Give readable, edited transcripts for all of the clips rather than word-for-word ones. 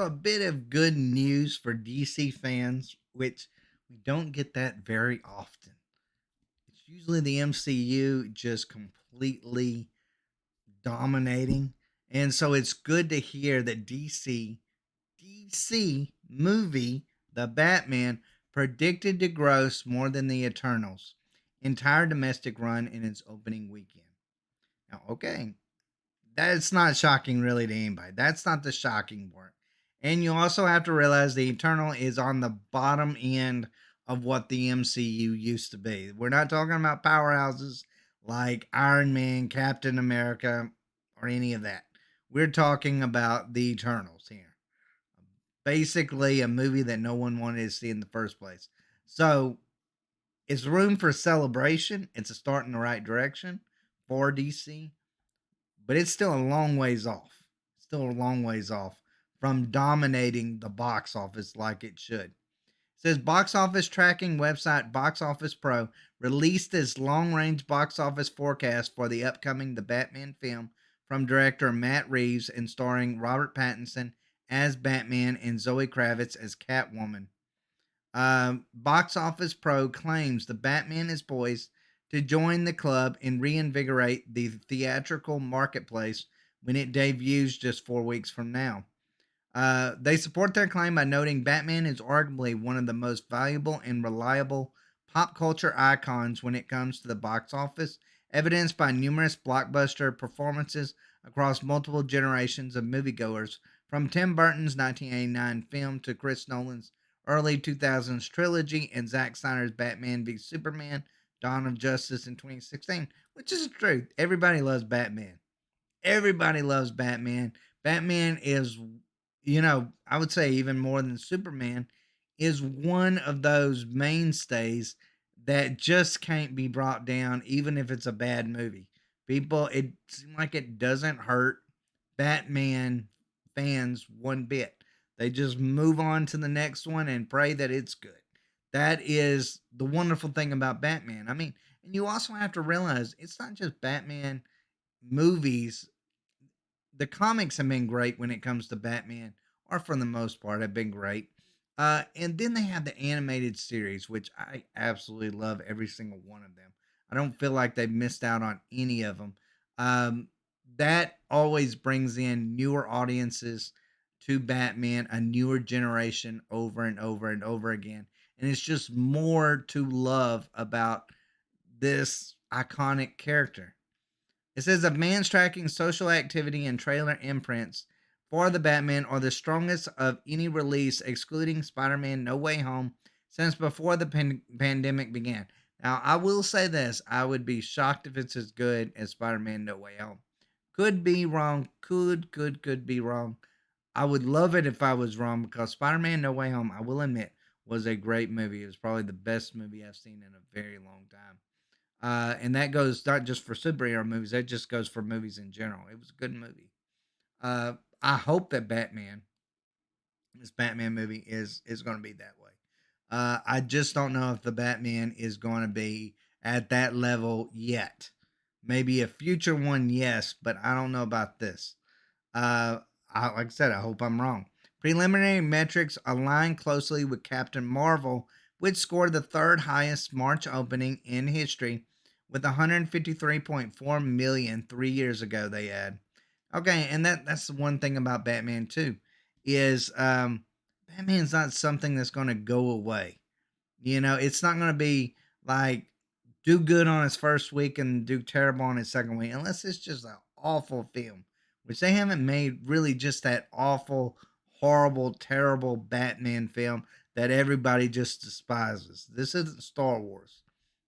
a bit of good news for DC fans, which we don't get that very often. It's usually the MCU just completely dominating. And so it's good to hear that DC movie, The Batman, predicted to gross more than the Eternals' entire domestic run in its opening weekend. Now, okay, that's not shocking really to anybody. That's not the shocking part. And you also have to realize the Eternal is on the bottom end of what the MCU used to be. We're not talking about powerhouses like Iron Man, Captain America, or any of that. We're talking about the Eternals here. Basically, a movie that no one wanted to see in the first place. So it's room for celebration. It's a start in the right direction for DC, but it's still a long ways off. Still a long ways off from dominating the box office like it should. It says box office tracking website Box Office Pro released its long range box office forecast for the upcoming The Batman film from director Matt Reeves and starring Robert Pattinson as Batman and Zoe Kravitz as Catwoman. Box Office Pro claims the Batman is poised to join the club and reinvigorate the theatrical marketplace when it debuts just 4 weeks from now. They support their claim by noting Batman is arguably one of the most valuable and reliable pop culture icons when it comes to the box office, evidenced by numerous blockbuster performances across multiple generations of moviegoers, from Tim Burton's 1989 film to Chris Nolan's early 2000s trilogy and Zack Snyder's Batman v Superman Dawn of Justice in 2016, which is the truth. Everybody loves Batman. Everybody loves Batman. Batman is, I would say even more than Superman, is one of those mainstays that just can't be brought down, even if it's a bad movie. People, it seems like it doesn't hurt Batman fans one bit. They just move on to the next one and pray that it's good. That is the wonderful thing about Batman. I mean, and you also have to realize it's not just Batman movies. The comics have been great when it comes to Batman, or for the most part, have been great. And then they have the animated series, which I absolutely love every single one of them. I don't feel like they've missed out on any of them. Um, that always brings in newer audiences to Batman, a newer generation over and over and over again. And it's just more to love about this iconic character. It says a man's tracking social activity and trailer imprints for the Batman are the strongest of any release, excluding Spider Man No Way Home, since before the pandemic began. Now, I will say this, I would be shocked if it's as good as Spider Man No Way Home. Could be wrong. Could be wrong. I would love it if I was wrong because Spider Man No Way Home, I will admit, was a great movie. It was probably the best movie I've seen in a very long time. And that goes not just for superhero movies, that just goes for movies in general. It was a good movie. Uh, I hope that this Batman movie is going to be that way. I just don't know if the Batman is going to be at that level yet. Maybe a future one, yes, but I don't know about this. Like I said, I hope I'm wrong. Preliminary metrics align closely with Captain Marvel, which scored the third highest March opening in history with 153.4 million 3 years ago. They add, okay, and that's the one thing about Batman too, is Batman's not something that's going to go away. It's not going to be like do good on his first week and do terrible on his second week, unless it's just an awful film, which they haven't made really just that awful, horrible, terrible Batman film that everybody just despises. This isn't Star Wars.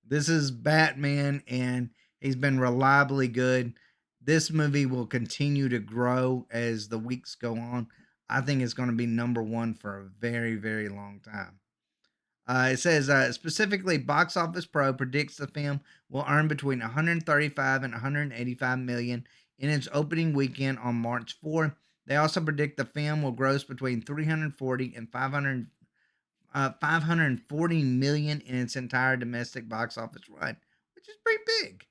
This is Batman, and he's been reliably good. This movie will continue to grow as the weeks go on. I think it's going to be number one for a very, very long time. It says specifically, Box Office Pro predicts the film will earn between 135 and 185 million in its opening weekend on March 4th. They also predict the film will gross between 340 and 540 million in its entire domestic box office run, which is pretty big.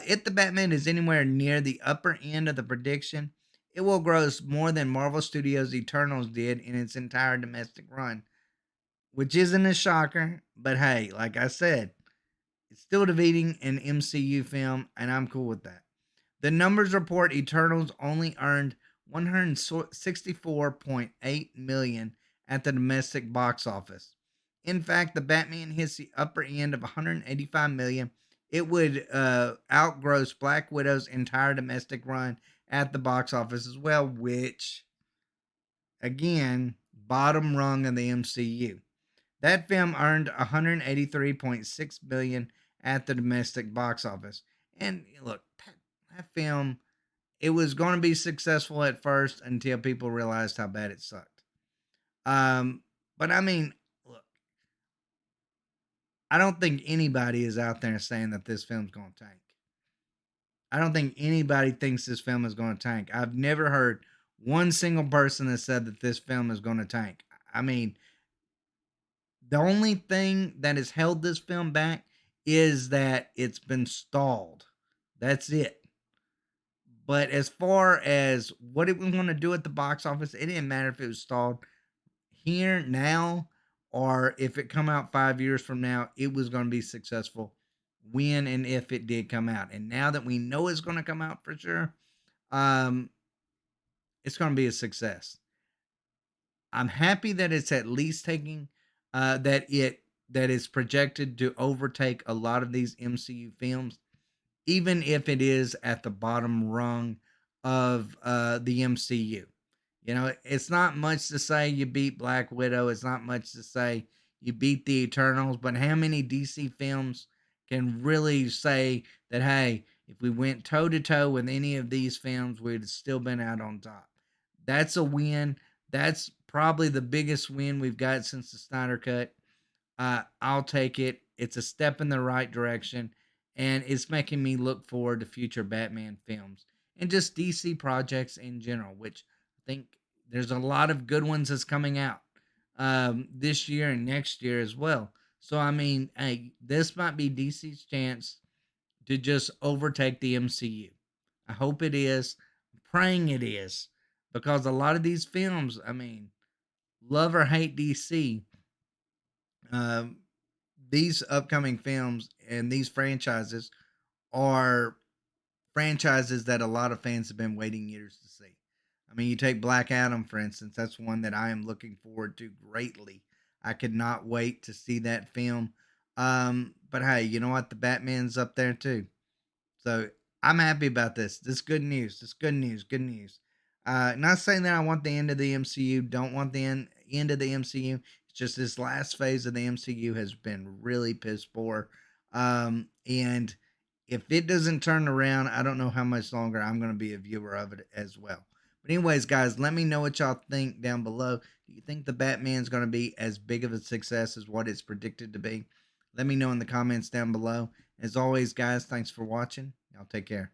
If the Batman is anywhere near the upper end of the prediction, it will gross more than Marvel Studios' Eternals did in its entire domestic run, which isn't a shocker. But hey, like I said, it's still defeating an MCU film, and I'm cool with that. The numbers report Eternals only earned 164.8 million at the domestic box office. In fact, the Batman hits the upper end of 185 million. It would outgross Black Widow's entire domestic run at the box office as well, which again, bottom rung of the MCU. That film earned 183.6 billion at the domestic box office. And look, that film, it was going to be successful at first until people realized how bad it sucked. Um, but I mean, look, I don't think anybody is out there saying that this film's going to tank. I don't think anybody thinks this film is going to tank. I've never heard one single person that said that this film is going to tank. I mean, the only thing that has held this film back is that it's been stalled. That's it. But as far as what it was going to do at the box office, it didn't matter if it was stalled here now or if it come out 5 years from now. It was going to be successful when and if it did come out. And now that we know it's going to come out for sure, um, it's going to be a success. I'm happy that it's at least taking that is projected to overtake a lot of these MCU films, even if it is at the bottom rung of the MCU. You know, it's not much to say you beat Black Widow. It's not much to say you beat the Eternals. But how many DC films can really say that, hey, if we went toe to toe with any of these films, we'd have still been out on top? That's a win. That's probably the biggest win we've got since the Snyder Cut. I'll take it. It's a step in the right direction, and it's making me look forward to future Batman films and just DC projects in general, which I think there's a lot of good ones that's coming out this year and next year as well. So, I mean, hey, this might be DC's chance to just overtake the MCU. I hope it is. I'm praying it is because a lot of these films, I mean, love or hate DC, um, these upcoming films and these franchises are franchises that a lot of fans have been waiting years to see. I mean, you take Black Adam, for instance, that's one that I am looking forward to greatly. I could not wait to see that film. But hey, you know what? The Batman's up there too. So I'm happy about this. This is good news. This is good news. Good news. Not saying that I want the end of the MCU. Don't want the end of the MCU. It's just this last phase of the MCU has been really piss poor. And if it doesn't turn around, I don't know how much longer I'm going to be a viewer of it as well. But anyways, guys, let me know what y'all think down below. Do you think the Batman's going to be as big of a success as what it's predicted to be? Let me know in the comments down below. As always, guys, thanks for watching. Y'all take care.